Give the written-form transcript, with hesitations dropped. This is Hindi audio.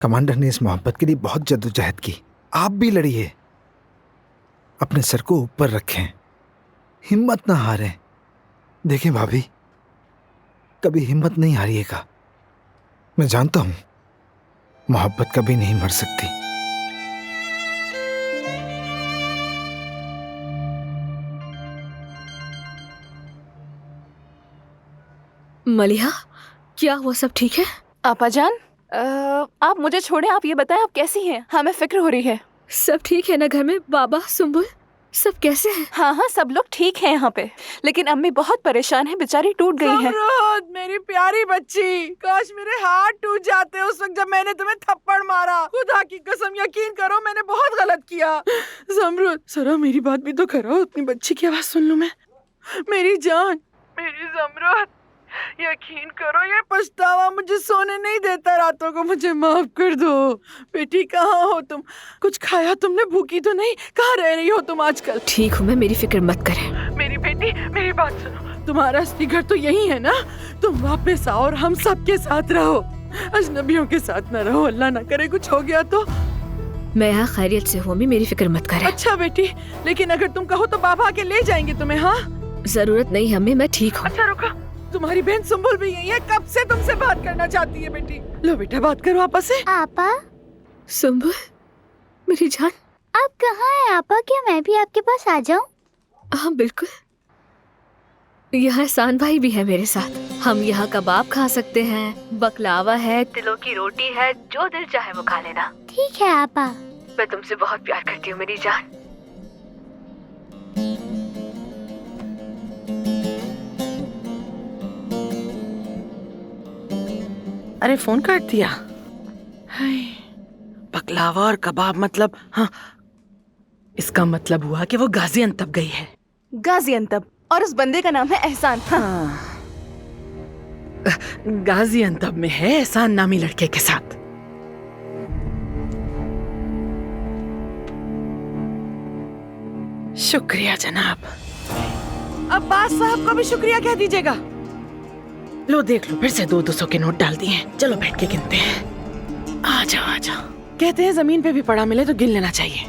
कमांडर ने इस मोहब्बत के लिए बहुत जद्दोजहद की। आप भी लड़िए, अपने सर को ऊपर रखें, हिम्मत ना हारें। देखें भाभी, कभी हिम्मत नहीं हारिएगा। मैं जानता हूं मोहब्बत कभी नहीं मर सकती। मलिहा, क्या हुआ? सब ठीक है? आपाजान, आप मुझे छोड़े, आप ये बताएं आप कैसी हैं? हमें फिक्र हो रही है। सब ठीक है ना घर में? बाबा, सुंबुल, सब कैसे हैं? हाँ, सब लोग ठीक हैं यहाँ पे, लेकिन अम्मी बहुत परेशान है, बेचारी टूट गई है। ज़मरुद, मेरी प्यारी बच्ची, काश मेरे हाथ टूट जाते उस वक्त जब मैंने तुम्हें थप्पड़ मारा। खुदा की कसम, यकीन करो मैंने बहुत गलत किया। ज़मरुद, जरा मेरी बात भी तो करो, अपनी बच्ची की आवाज सुन लूं मैं। मेरी जान, मेरी ज़मरुद, यकीन करो ये पछतावा मुझे सोने नहीं देता रातों को। मुझे माफ कर दो। बेटी, कहाँ हो तुम? कुछ खाया तुमने? भूखी तो नहीं? कहाँ रह रही हो तुम आजकल? ठीक हूँ मैं, मेरी फिक्र मत करें। मेरी बेटी, मेरी बात सुनो, तुम्हारा असली घर तो यही है ना? तुम वापस आओ और हम सबके साथ रहो, अजनबियों के साथ न रहो। अल्लाह ना करे कुछ हो गया तो। मैं यहाँ खैरियत से हूँ, मेरी फिक्र मत करें। अच्छा बेटी, लेकिन अगर तुम कहो तो बाबा के ले जाएंगे तुम्हें। हाँ, जरूरत नहीं अम्मी, मैं ठीक हूँ। अच्छा रुको, तुम्हारी बहन सुंबुल भी यही है, कब से तुमसे बात करना चाहती है बेटी। लो बेटा, बात करो आपस से। आपा, सुंबुल, मेरी जान, आप कहाँ हैं आपा? क्या मैं भी आपके पास आ जाऊं? हाँ बिल्कुल, यहाँ एहसान भाई भी है मेरे साथ। हम यहाँ कबाब खा सकते हैं, बकलावा है, तिलों की रोटी है, जो दिल चाहे वो खा लेना। ठीक है आपा। मैं तुमसे बहुत प्यार करती हूँ मेरी जान। अरे फोन काट दिया। हाय, बकलावा और कबाब मतलब, हाँ, इसका मतलब हुआ कि वो गाजियाबाद गई है। गाजियाबाद, और उस बंदे का नाम है एहसान। हाँ, गाजियाबाद में है एहसान नामी लड़के के साथ। शुक्रिया जनाब। अब्बास साहब को भी शुक्रिया कह दीजिएगा। लो देख लो, फिर से 200 के नोट डाल दिए हैं। चलो बैठ के गिनते हैं। आ जाओ आ जाओ। कहते हैं जमीन पे भी पड़ा मिले तो गिन लेना चाहिए।